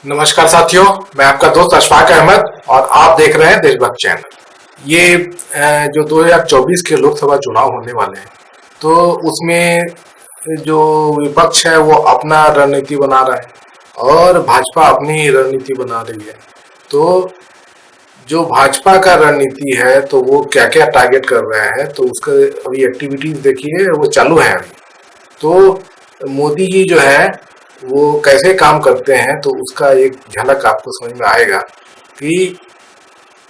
नमस्कार साथियों, मैं आपका दोस्त अशफाक अहमद और आप देख रहे हैं देशभक्त चैनल। ये जो 2024 के लोकसभा चुनाव होने वाले हैं, तो उसमें जो विपक्ष है वो अपना रणनीति बना रहा है और भाजपा अपनी रणनीति बना रही है। तो जो भाजपा का रणनीति है तो वो क्या क्या टारगेट कर रहा है, तो उसका अभी एक्टिविटीज देखिए, वो चालू है अभी। तो मोदी जी जो है वो कैसे काम करते हैं, तो उसका एक झलक आपको समझ में आएगा कि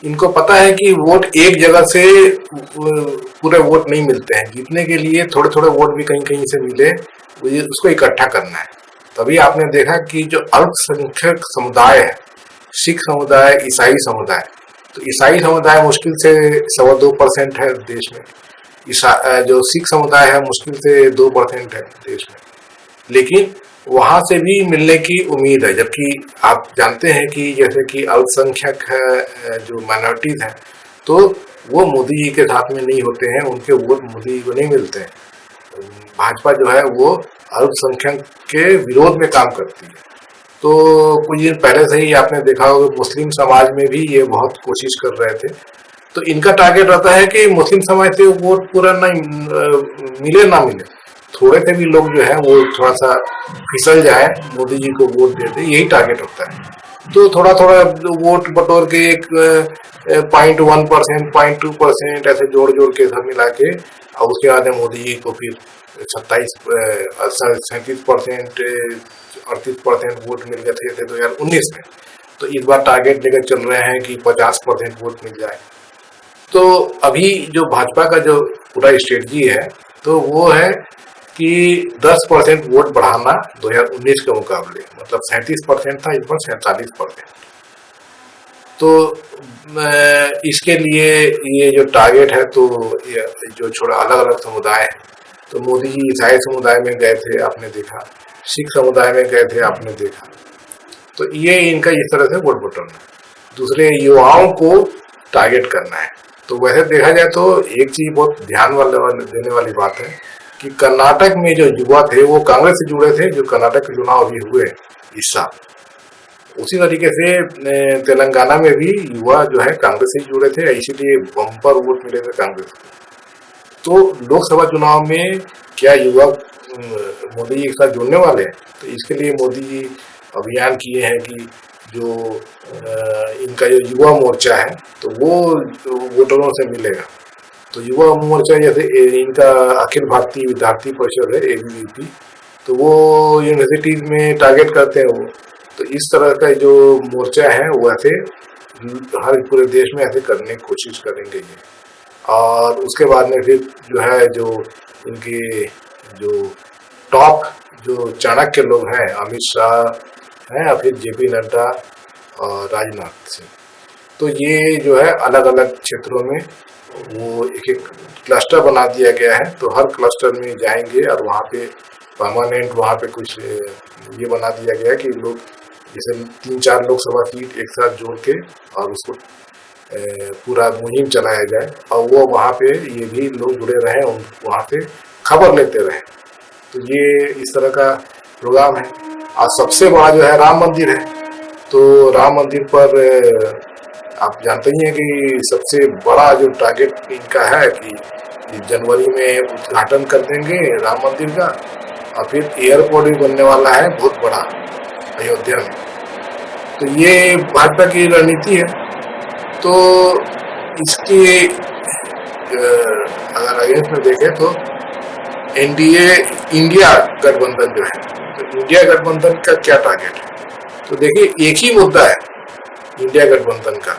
इनको पता है कि वोट एक जगह से पूरे वोट नहीं मिलते हैं। जीतने के लिए थोड़े थोड़े वोट भी कहीं कहीं से मिले, उसको इकट्ठा करना है। तभी आपने देखा कि जो अल्पसंख्यक समुदाय है, सिख समुदाय, ईसाई समुदाय, तो ईसाई समुदाय मुश्किल से 2.25% है देश में। जो सिख समुदाय है मुश्किल से 2% है देश में, लेकिन वहां से भी मिलने की उम्मीद है। जबकि आप जानते हैं कि जैसे कि अल्पसंख्यक है, जो माइनॉरिटीज हैं, तो वो मोदी जी के साथ में नहीं होते हैं, उनके वोट मोदी जी को नहीं मिलते हैं। भाजपा जो है वो अल्पसंख्यक के विरोध में काम करती है। तो कुछ दिन पहले से ही आपने देखा होगा, मुस्लिम समाज में भी ये बहुत कोशिश कर रहे थे। तो इनका टारगेट रहता है कि मुस्लिम समाज से वोट पूरा नहीं मिले ना मिले, थोड़े से भी लोग जो है वो थोड़ा सा फिसल जाए, मोदी जी को वोट दे दे, यही टारगेट होता है। तो थोड़ा थोड़ा वोट बटोर के एक 0.1%, 0.2% ऐसे जोड़ जोड़ के सब मिला के, और उसके बाद मोदी जी को फिर 37% 38% वोट मिल गए थे 2019 में। तो इस बार टारगेट लेकर चल रहे हैं कि 50% वोट मिल जाए। तो अभी जो भाजपा का जो पूरा स्ट्रेटजी है, तो वो है कि 10% वोट बढ़ाना 2019 के मुकाबले, मतलब 37% था, इस बार 47%। तो इसके लिए ये जो टारगेट है, तो ये जो छोड़ा अलग अलग समुदाय है, तो मोदी जी ईसाई समुदाय में गए थे, आपने देखा, सिख समुदाय में गए थे, आपने देखा। तो ये इनका इस तरह से वोट बटोरना, दूसरे युवाओं को टारगेट करना है। तो वैसे देखा जाए तो एक चीज बहुत ध्यान देने वाली बात है कि कर्नाटक में जो युवा थे वो कांग्रेस से जुड़े थे, जो कर्नाटक के चुनाव अभी हुए इस साल। उसी तरीके से तेलंगाना में भी युवा जो है कांग्रेस से जुड़े थे, इसीलिए बम्पर वोट मिले थे कांग्रेस को। तो लोकसभा चुनाव में क्या युवा मोदी जी के साथ जुड़ने वाले हैं? तो इसके लिए मोदी जी अभियान किए हैं कि जो इनका जो युवा मोर्चा है, तो वो वोटरों से मिलेगा। तो युवा मोर्चा जैसे इनका अखिल भारतीय विद्यार्थी परिषद है, ABVP, तो वो यूनिवर्सिटीज में टारगेट करते हैं वो। तो इस तरह का जो मोर्चा है वो ऐसे हर पूरे देश में ऐसे करने की कोशिश करेंगे ये। और उसके बाद में फिर जो है, जो इनके जो टॉप जो चाणक्य लोग हैं, अमित शाह हैं, और फिर JP नड्डा और राजनाथ सिंह, तो ये जो है अलग अलग क्षेत्रों में वो एक एक क्लस्टर बना दिया गया है। तो हर क्लस्टर में जाएंगे और वहाँ पे परमानेंट, वहाँ पे कुछ ये बना दिया गया है कि लोग जैसे 3-4 लोकसभा सीट एक साथ जोड़ के और उसको पूरा मुहिम चलाया जाए, और वो वहाँ पे ये भी लोग जुड़े रहें, वहाँ पे खबर लेते रहें। तो ये इस तरह का प्रोग्राम है। और सबसे बड़ा जो है राम मंदिर है, तो राम मंदिर पर आप जानते ही हैं कि सबसे बड़ा जो टारगेट इनका है कि जनवरी में उद्घाटन कर देंगे राम मंदिर का, और फिर एयरपोर्ट भी बनने वाला है बहुत बड़ा अयोध्या में। तो ये भाजपा की रणनीति है। तो इसके अगर अगेंस्ट में देखें तो NDA इंडिया गठबंधन जो है, तो इंडिया गठबंधन का क्या टारगेट है? तो देखिए, एक ही मुद्दा है इंडिया गठबंधन का,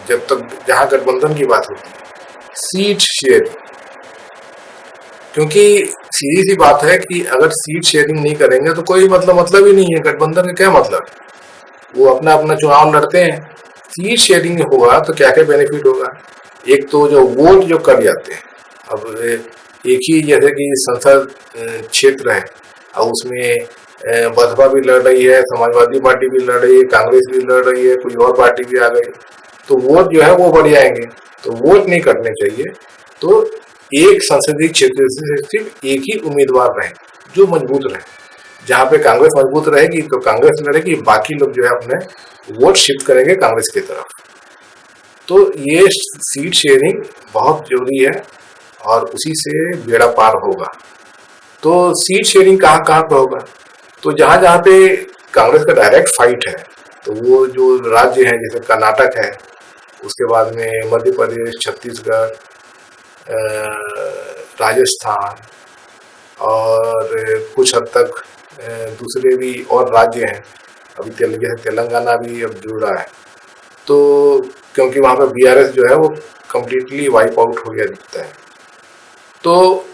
जब तक जहां गठबंधन की बात होती है, सीट शेयर। क्योंकि सीधी सी बात है कि अगर सीट शेयरिंग नहीं करेंगे तो कोई मतलब ही नहीं है, गठबंधन का क्या मतलब? वो अपना अपना चुनाव लड़ते हैं। सीट शेयरिंग होगा तो क्या क्या बेनिफिट होगा? एक तो जो वोट जो कट जाते हैं, अब एक ही जैसे कि संसद क्षेत्र है, और उसमें बसपा भी लड़ रही है, समाजवादी पार्टी भी लड़ रही है, कांग्रेस भी लड़ रही है, कोई और पार्टी भी आ गई, तो वोट जो है वो बढ़ जाएंगे। तो वोट नहीं कटने चाहिए। तो एक संसदीय क्षेत्र से सिर्फ एक ही उम्मीदवार रहे जो मजबूत रहे, जहाँ पे कांग्रेस मजबूत रहेगी तो कांग्रेस लड़ेगी, बाकी लोग जो है अपने वोट शिफ्ट करेंगे कांग्रेस की तरफ। तो ये सीट शेयरिंग बहुत जरूरी है और उसी से बेड़ा पार होगा। तो सीट शेयरिंग कहाँ कहाँ पे होगा, तो जहाँ जहाँ पे कांग्रेस का डायरेक्ट फाइट है, तो वो जो राज्य हैं जैसे कर्नाटक है, उसके बाद में मध्य प्रदेश, छत्तीसगढ़, राजस्थान और कुछ हद तक दूसरे भी और राज्य हैं। अभी जैसे तेलंगाना भी अब जुड़ रहा है, तो क्योंकि वहाँ पे बीआरएस जो है वो कम्प्लीटली वाइप आउट हो गया दिखता है। तो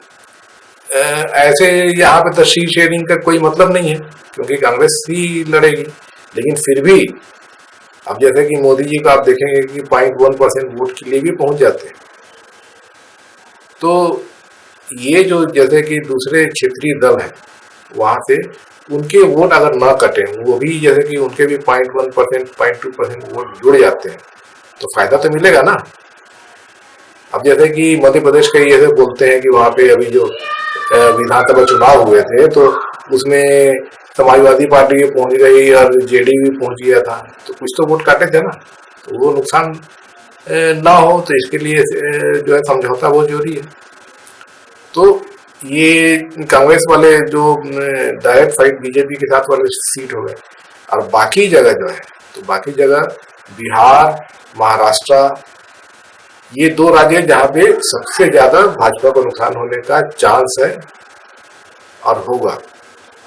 ऐसे यहाँ पे तो सीट शेयरिंग का कोई मतलब नहीं है क्योंकि कांग्रेस ही लड़ेगी। लेकिन फिर भी अब जैसे कि मोदी जी का आप देखेंगे कि 0.1% वोट के लिए भी पहुंच जाते हैं। तो ये जो जैसे कि दूसरे क्षेत्रीय दल हैं वहां से उनके वोट अगर ना कटे, वो भी जैसे कि उनके भी 0.1%, 0.2% वोट जुड़ जाते हैं तो फायदा तो मिलेगा ना। अब जैसे कि मध्य प्रदेश का ये बोलते हैं कि वहां पे अभी जो विधानसभा चुनाव हुए थे तो उसमें समाजवादी पार्टी भी पहुंच गई और जेडीयू भी पहुंच गया था, तो कुछ तो वोट काटे थे ना, तो वो नुकसान ना हो तो इसके लिए जो है समझौता बहुत जरूरी है। तो ये कांग्रेस वाले जो डायरेक्ट फाइट बीजेपी के साथ वाले सीट हो गए, और बाकी जगह जो है तो बाकी जगह बिहार, महाराष्ट्र, ये दो राज्य जहां पे सबसे ज्यादा भाजपा को नुकसान होने का चांस है और होगा।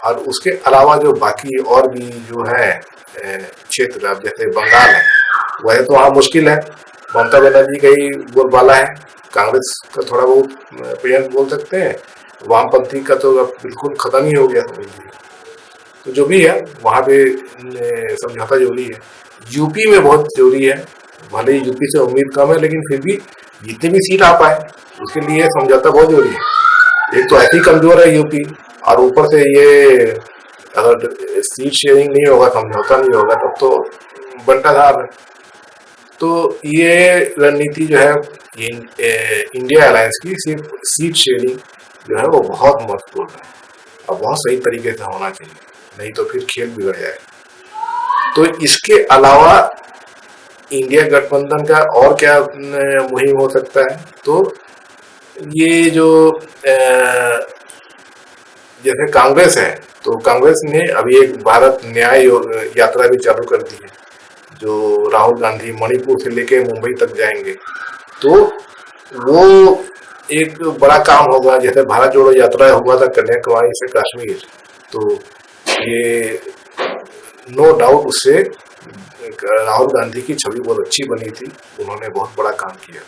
और उसके अलावा जो बाकी और भी जो है क्षेत्र, अब जैसे बंगाल है, वह तो वहाँ मुश्किल है, ममता बनर्जी का ही बोलबाला है, कांग्रेस का थोड़ा बहुत प्रियंक बोल सकते हैं, वामपंथी का तो अब बिल्कुल खत्म ही हो गया समझ लीजिए। तो जो भी है वहाँ पे समझौता जरूरी है। यूपी में बहुत जरूरी है, भले ही यूपी से उम्मीद कम है लेकिन फिर भी जितनी भी सीट आ पाए उसके लिए समझौता बहुत जरूरी है। एक तो ऐसी कमजोर है यूपी, और ऊपर से ये अगर सीट शेयरिंग नहीं होगा, समझौता नहीं होगा, तब तो बंटाधार है। तो ये रणनीति जो है इंडिया अलायंस की, सिर्फ सीट शेयरिंग जो है वो बहुत महत्वपूर्ण है और बहुत सही तरीके से होना चाहिए, नहीं तो फिर खेल बिगड़ जाए। तो इसके अलावा इंडिया गठबंधन का और क्या मुहिम हो सकता है, तो ये जो जैसे कांग्रेस है, तो कांग्रेस ने अभी एक भारत न्याय यात्रा भी चालू कर दी है, जो राहुल गांधी मणिपुर से लेके मुंबई तक जाएंगे। तो वो एक बड़ा काम होगा, जैसे भारत जोड़ो यात्रा हुआ था कन्याकुमारी से कश्मीर, तो ये नो डाउट उससे राहुल गांधी की छवि बहुत अच्छी बनी थी, उन्होंने बहुत बड़ा काम किया।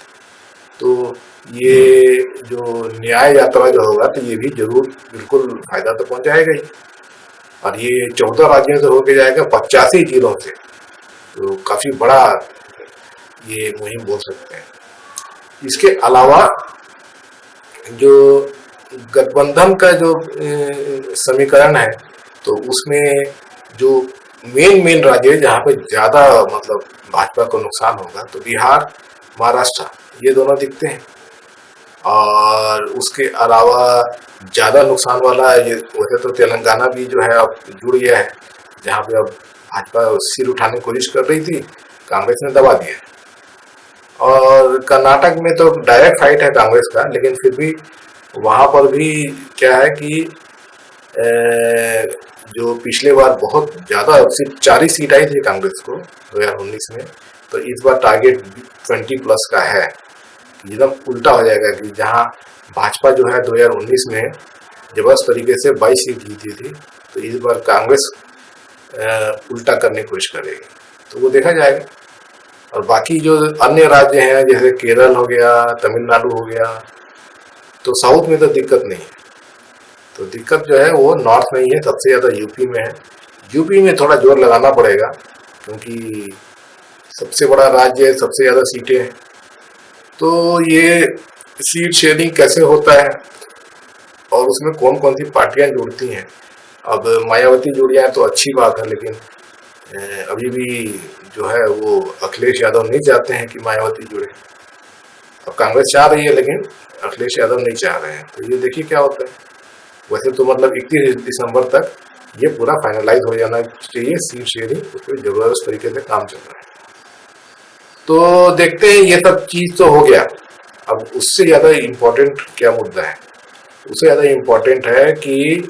तो ये जो न्याय यात्रा जो होगा तो ये भी जरूर बिल्कुल फायदा तो पहुंचाएगा ही, और ये 14 राज्यों से होके जाएगा 85 जिलों से, तो काफी बड़ा ये मुहिम बोल सकते हैं। इसके अलावा जो गठबंधन का जो समीकरण है, तो उसमें जो मेन राज्य जहाँ पे ज्यादा मतलब भाजपा को नुकसान होगा, तो बिहार, महाराष्ट्र, ये दोनों दिखते हैं। और उसके अलावा ज्यादा नुकसान वाला ये वैसे तो तेलंगाना भी जो है अब जुड़ गया है, जहाँ पे अब भाजपा सिर उठाने की कोशिश कर रही थी, कांग्रेस ने दबा दिया। और कर्नाटक में तो डायरेक्ट फाइट है कांग्रेस का, लेकिन फिर भी वहां पर भी क्या है कि जो पिछले बार बहुत ज्यादा सिर्फ 4 ही सीट आई थी कांग्रेस को 2019 में, तो इस बार टारगेट 20+ का है। एकदम उल्टा हो जाएगा कि जहां भाजपा जो है 2019 में जबरदस्त तरीके से 22 सीट जीती थी, तो इस बार कांग्रेस उल्टा करने की कोशिश करेगी, तो वो देखा जाएगा। और बाकी जो अन्य राज्य हैं जैसे केरल हो गया, तमिलनाडु हो गया, तो साउथ में तो दिक्कत नहीं है, तो दिक्कत जो है वो नॉर्थ में ही है, सबसे ज्यादा यूपी में है। यूपी में थोड़ा जोर लगाना पड़ेगा क्योंकि सबसे बड़ा राज्य है, सबसे ज्यादा सीटें हैं। तो ये सीट शेयरिंग कैसे होता है और उसमें कौन कौन सी पार्टियां जुड़ती हैं, अब मायावती जुड़ जाए तो अच्छी बात है, लेकिन अभी भी जो है वो अखिलेश यादव नहीं चाहते हैं कि मायावती जुड़े। अब कांग्रेस चाह रही है लेकिन अखिलेश यादव नहीं चाह रहे हैं, तो ये देखिए क्या होता है। वैसे तो मतलब 31 दिसंबर तक ये पूरा फाइनलाइज हो जाना चाहिए, सीट शेयरिंग उस पर जबरदस्त तरीके से काम चल रहा है। तो देखते हैं, ये सब चीज तो हो गया। अब उससे ज्यादा इम्पोर्टेंट क्या मुद्दा है? उससे ज्यादा इम्पोर्टेंट है कि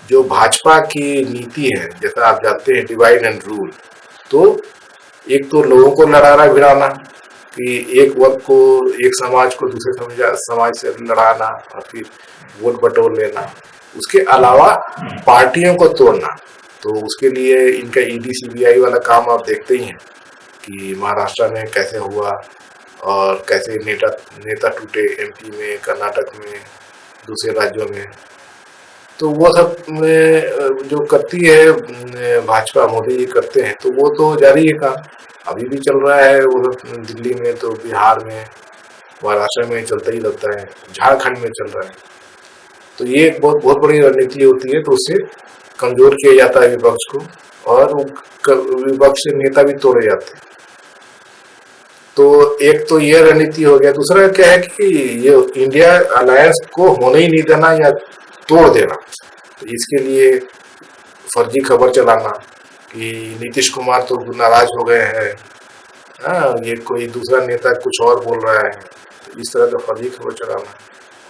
जो भाजपा की नीति है, जैसा आप जानते हैं डिवाइड एंड रूल, तो एक तो लोगों को लड़ाना भिड़ाना कि एक वर्ग को, एक समाज को दूसरे समाज से लड़ाना और फिर वोट बटोर लेना, उसके अलावा पार्टियों को तोड़ना। तो उसके लिए इनका ईडी सीबीआई वाला काम आप देखते ही हैं कि महाराष्ट्र में कैसे हुआ और कैसे नेता टूटे एमपी में, कर्नाटक में, दूसरे राज्यों में। तो वो सब में जो करती है भाजपा, मोदी जी करते हैं, तो वो तो जारी है काम, अभी भी चल रहा है। वो दिल्ली में, तो बिहार में, महाराष्ट्र में चलता ही रहता है, झारखंड में चल रहा है। तो ये एक बहुत बहुत बड़ी रणनीति होती है। तो उससे कमजोर किया जाता है विपक्ष को, और विपक्ष से नेता भी तोड़े जाते हैं। तो एक तो ये रणनीति हो गया। दूसरा क्या है कि ये इंडिया अलायंस को होने ही नहीं देना या तोड़ देना। तो इसके लिए फर्जी खबर चलाना कि नीतीश कुमार तो नाराज हो गए हैं, हाँ, ये कोई दूसरा नेता कुछ और बोल रहा है, तो इस तरह का फर्जी खबर चलाना,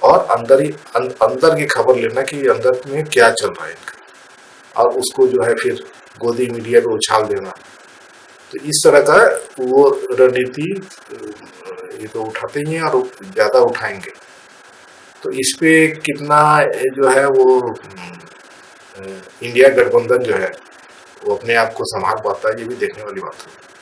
और अंदर की खबर लेना कि अंदर में क्या चल रहा है इनका, और उसको जो है फिर गोदी मीडिया पे उछाल देना। तो इस तरह का वो रणनीति ये तो उठाते ही हैं और ज्यादा उठाएंगे। तो इस पे कितना जो है वो इंडिया गठबंधन जो है वो अपने आप को संभाल पाता है, ये भी देखने वाली बात है।